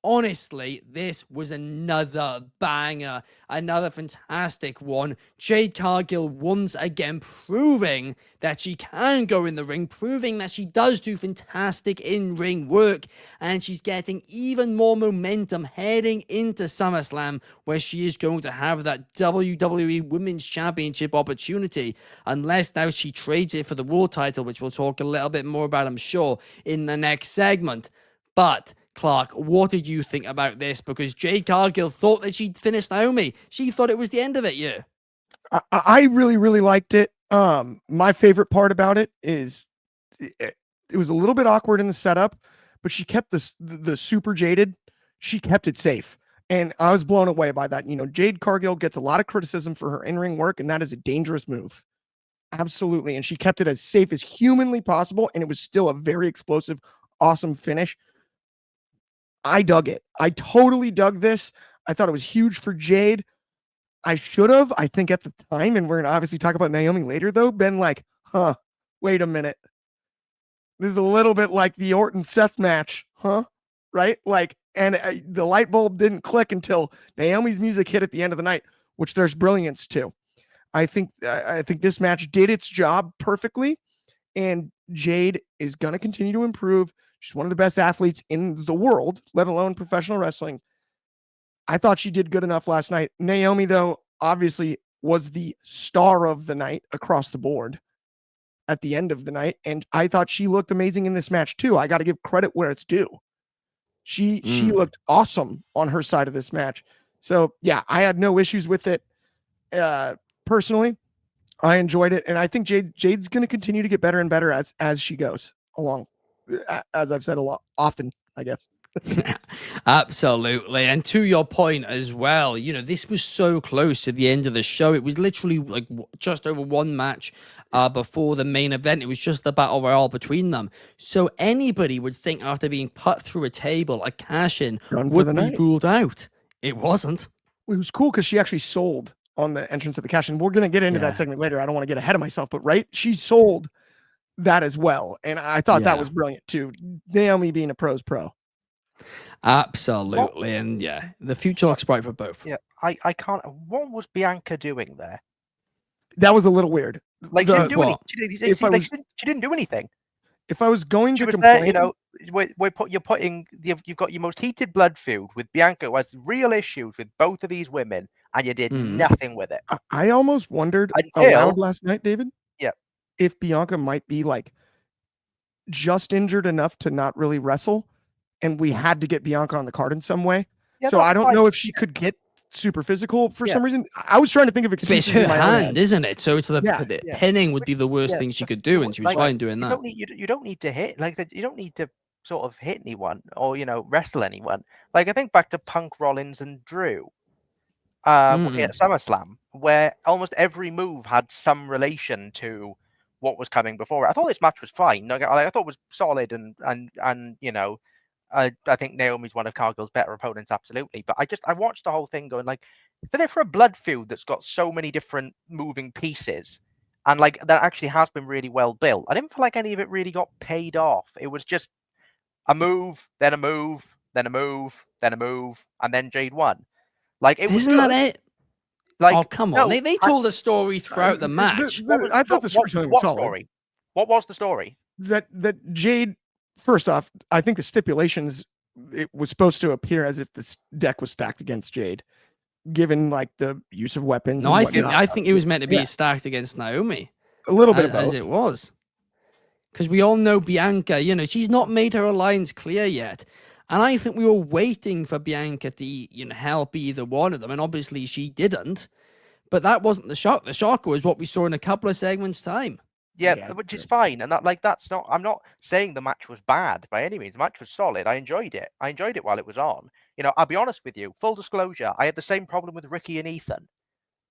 honestly, this was another banger, another fantastic one. Jade Cargill once again proving that she can go in the ring, proving that she does do fantastic in-ring work, and she's getting even more momentum heading into SummerSlam, where she is going to have that WWE Women's Championship opportunity, unless now she trades it for the World title, which we'll talk a little bit more about, I'm sure, in the next segment. But Clark, what did you think about this? Because Jade Cargill thought that she'd finished Naomi. She thought it was the end of it, yeah. I really, really liked it. My favorite part about it is it was a little bit awkward in the setup, but she kept the super Jaded. She kept it safe. And I was blown away by that. You know, Jade Cargill gets a lot of criticism for her in-ring work, and that is a dangerous move. Absolutely. And she kept it as safe as humanly possible, and it was still a very explosive, awesome finish. I dug it. I totally dug this. I thought it was huge for Jade. I should have, I think at the time, and we're going to obviously talk about Naomi later, though, been like, wait a minute. This is a little bit like the Orton-Seth match, right? Like, and the light bulb didn't click until Naomi's music hit at the end of the night, which there's brilliance to. I think this match did its job perfectly, and Jade is going to continue to improve. She's one of the best athletes in the world, let alone professional wrestling. I thought she did good enough last night. Naomi, though, obviously was the star of the night across the board at the end of the night, and I thought she looked amazing in this match too. I got to give credit where it's due. She looked awesome on her side of this match. So yeah, I had no issues with it. Personally, I enjoyed it, and I think Jade's going to continue to get better and better as she goes along. As I've said a lot often, I guess. Absolutely. And to your point as well, you know, this was so close to the end of the show. It was literally like just over one match before the main event. It was just the battle royale between them. So anybody would think after being put through a table, a cash-in would be ruled out. It wasn't. It was cool because she actually sold on the entrance of the cash-in. We're going to get into that segment later. I don't want to get ahead of myself, but right? She sold that as well. And I thought that was brilliant too. Naomi being a pro's pro. Absolutely. And yeah, the future looks bright for both. Yeah, I can't. What was Bianca doing there? That was a little weird. Like, she didn't do anything. She didn't do anything. If I was going to complain, there, you know, you've got your most heated blood feud with Bianca, who has real issues with both of these women, and you did nothing with it. I almost wondered aloud last night, David. Yeah, if Bianca might be like just injured enough to not really wrestle, and we had to get Bianca on the card in some way. Yeah, so I don't know if she could get super physical for some reason. I was trying to think of excuses. It's her hand, isn't it? So it's the pinning would be the worst thing she could do, and she was fine doing that. You don't need to hit you don't need to sort of hit anyone or wrestle anyone. Like I think back to Punk, Rollins, and Drew at SummerSlam, where almost every move had some relation to what was coming before. I thought this match was fine. I thought it was solid and I think Naomi's one of Cargill's better opponents, absolutely. But I watched the whole thing going like, for a blood feud that's got so many different moving pieces, and like that actually has been really well built. I didn't feel like any of it really got paid off. It was just a move, then a move, then a move, then a move, and then Jade won. Like it was. Isn't that it? Like, oh come on! They told the story throughout the match. I thought the storytelling was solid. Story? What was the story? That Jade. First off, I think the stipulations, it was supposed to appear as if this deck was stacked against Jade, given like the use of weapons. No, I think it was meant to be stacked against Naomi. A little bit as it was, because we all know Bianca. She's not made her alliance clear yet, and I think we were waiting for Bianca to help either one of them, and obviously she didn't. But that wasn't the shock. The shock was what we saw in a couple of segments' time. Yeah, which is fine, and that's not. I'm not saying the match was bad by any means. The match was solid. I enjoyed it. I enjoyed it while it was on. I'll be honest with you. Full disclosure, I had the same problem with Ricky and Ethan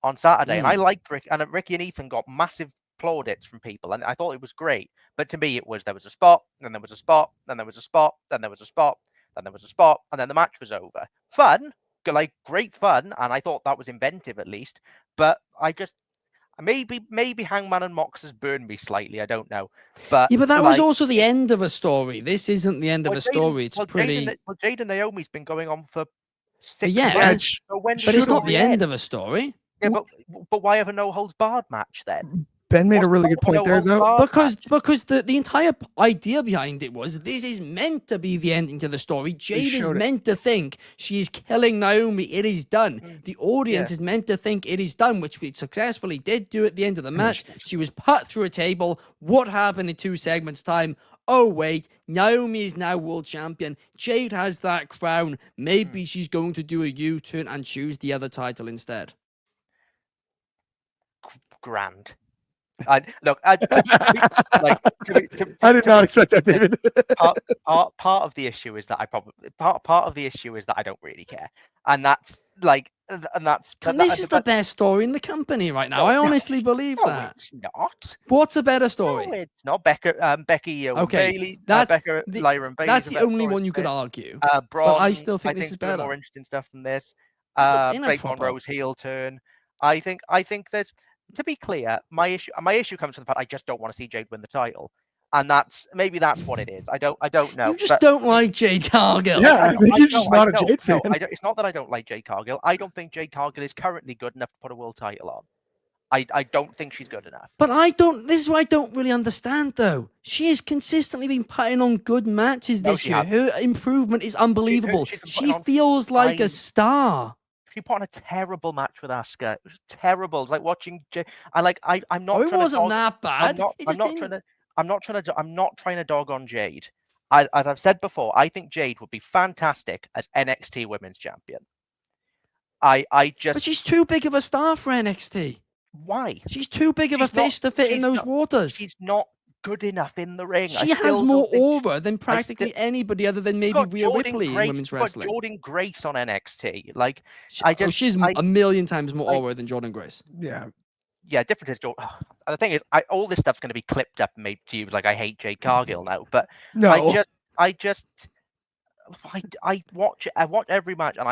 on Saturday, and I liked Ricky and Ethan got massive plaudits from people, and I thought it was great. But to me, it was there was a spot, then there was a spot, then there was a spot, then there was a spot, then there was a spot, and then the match was over. Fun, like great fun, and I thought that was inventive at least. But Maybe Hangman and Mox has burned me slightly. I don't know, but Yeah, but that was like, also the end of a story. This isn't the end of a story. It's pretty. Jade and Naomi's been going on for 6 yeah, months. So when but it's not the end end? of a story. Yeah, but why have a no holds barred match then? Ben made a What's really the good point no there, holds though. barred Because match? the entire idea behind it was this is meant to be the ending to the story. Jade is showed it. meant to think she is killing Naomi. It is done. The audience Yeah. is meant to think it is done, which we successfully did do at the end of the match. She was put through a table. What happened in 2 segments time? Oh wait, Naomi is now world champion. Jade has that crown. Maybe she's going to do a U-turn and choose the other title instead. Grand. I did not expect that, David. part of the issue is that part of the issue is that I don't really care, and that's like, and that's. And this is the best story in the company right now. I honestly believe no, that. it's not. What's a better story? No, it's not. Becky Okay, Bailey. that's Becca, the, Lyra and Bailey. that's the only one you could argue. But I still think this is better. More interesting stuff than this. not Blake proper- Monroe's heel turn. I think there's. To be clear, my issue comes from the fact I just don't want to see Jade win the title, and that's what it is. I don't know. You just don't like Jade Cargill. Yeah, I think you're just not a Jade fan. It's not that I don't like Jade Cargill. I don't think Jade Cargill is currently good enough to put a world title on. I don't think she's good enough. But this is what I don't really understand, though. She has consistently been putting on good matches this year. Her improvement is unbelievable. She feels like a star. She put on a terrible match with Asuka. It was terrible. It was like watching. I'm not. It wasn't that bad. I'm not trying to dog on Jade. As I've said before, I think Jade would be fantastic as NXT Women's Champion. But she's too big of a star for NXT. Why? She's too big of a fish to fit in those waters. She's not good enough in the ring. She has more aura than practically anybody other than maybe Rhea Ripley in women's wrestling. Jordan Grace on NXT. Like, she's a million times more aura than Jordan Grace. Yeah, different is Jordan. The thing is, all this stuff's going to be clipped up and made to you like I hate Jade Cargill now. But no, I watch every match and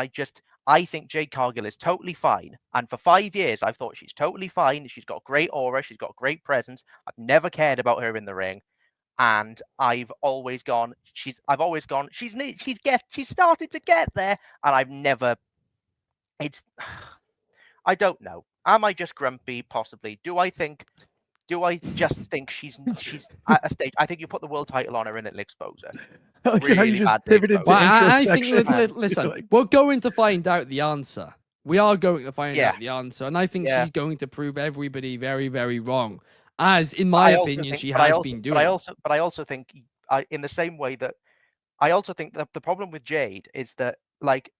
I think Jade Cargill is totally fine. And for 5 years, I've thought she's totally fine. She's got great aura. She's got great presence. I've never cared about her in the ring. And I've always gone, she's started to get there. And I've never, I don't know. Am I just grumpy? Possibly. Do I just think she's at a stage? I think you put the world title on her and it'll expose her. Really you just pivoted to I think, listen, we're going to find out the answer. We are going to find out the answer. And I think she's going to prove everybody very, very wrong. As, in my opinion, she has been doing. But I also think, in the same way that, I also think that the problem with Jade is that, like,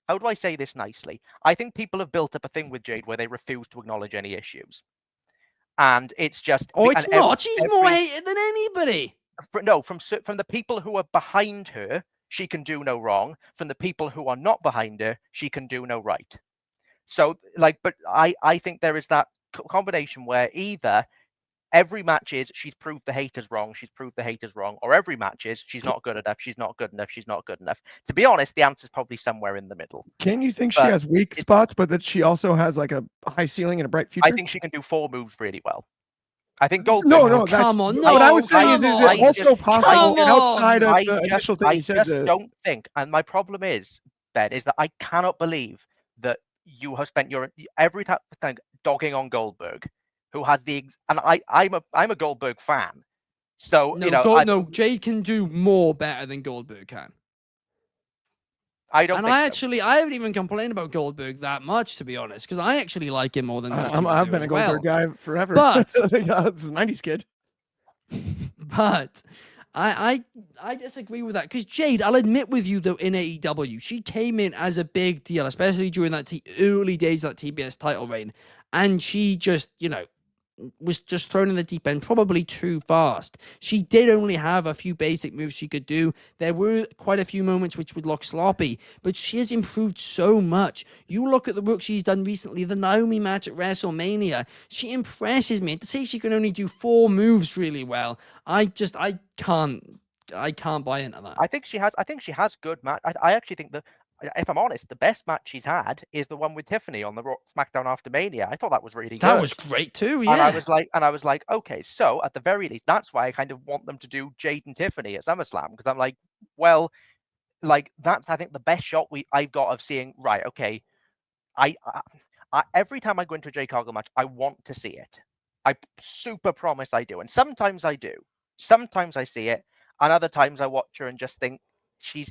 how do I say this nicely? I think people have built up a thing with Jade where they refuse to acknowledge any issues. And it's just... Oh, it's not. She's more hated than anybody. No, from the people who are behind her, she can do no wrong. From the people who are not behind her, she can do no right. So, like, but I think there is that combination where either every match is she's proved the haters wrong, or every match is she's not good enough, she's not good enough. To be honest, the answer is probably somewhere in the middle. Can you think she has weak spots, but that she also has like a high ceiling and a bright future? I think she can do 4 moves really well. I think Goldberg. No, come on. What I would say is it also possible outside of the initial thing you said? I just don't think, and my problem is, Ben, is that I cannot believe that you have spent your every time dogging on Goldberg, who has and I'm a Goldberg fan, so Jade can do more better than Goldberg can. I haven't even complained about Goldberg that much, to be honest, because I actually like him more than I've been a Goldberg guy forever. But it's a 90s kid. But I disagree with that, because Jade, I'll admit with you though, in AEW, she came in as a big deal, especially during that early days of that TBS title reign, and she just, was just thrown in the deep end probably too fast. She did only have a few basic moves she could do. There were quite a few moments which would look sloppy, but she has improved so much. You look at the work she's done recently, the Naomi match at WrestleMania, she impresses me. To say she can only do 4 moves really well, I can't buy into that. I think she has good match. I actually think that if I'm honest, the best match she's had is the one with Tiffany on the SmackDown After Mania. I thought that was really good. That was great too. Yeah. And I was like, okay, so at the very least, that's why I kind of want them to do Jade and Tiffany at SummerSlam, because I'm like, well, like that's I think the best shot I've got of seeing. Right, okay, I every time I go into a Jade Cargill match, I want to see it. I super promise I do, and sometimes I do. Sometimes I see it, and other times I watch her and just think she.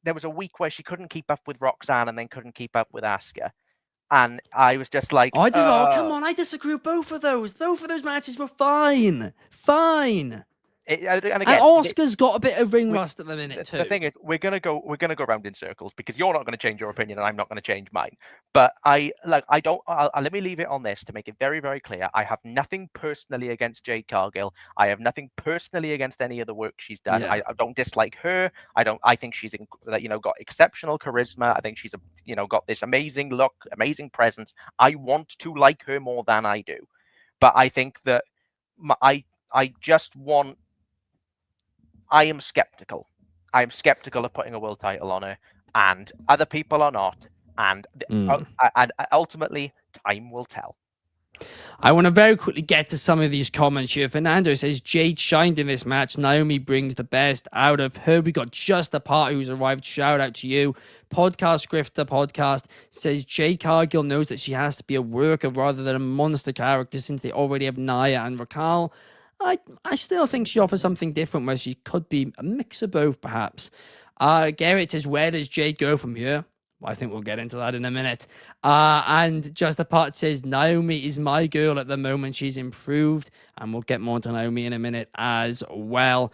There was a week where she couldn't keep up with Roxanne and then couldn't keep up with Asuka. And I was just like, oh, come on. I disagree with both of those. Both of those matches were fine. Fine. And again, Oscar's got a bit of ring rust at the minute too. The thing is, we're gonna go around in circles because you're not going to change your opinion and I'm not going to change mine. But let me leave it on this to make it very, very clear. I have nothing personally against Jade Cargill. I have nothing personally against any of the work she's done. Yeah. I don't dislike her. I think she's got exceptional charisma. I think she's got this amazing look, amazing presence. I want to like her more than I do. But I think that I just want. I am skeptical. I am skeptical of putting a world title on her, and other people are not. And ultimately, time will tell. I want to very quickly get to some of these comments here. Fernando says, Jade shined in this match. Naomi brings the best out of her. We got Just a Party who's arrived. Shout out to you. Podcast Grifter Podcast says, Jade Cargill knows that she has to be a worker rather than a monster character since they already have Nia and Raquel. I still think she offers something different where she could be a mix of both, perhaps. Garrett says, where does Jade go from here? Well, I think we'll get into that in a minute. And Just Apart says, Naomi is my girl at the moment. She's improved. And we'll get more to Naomi in a minute as well.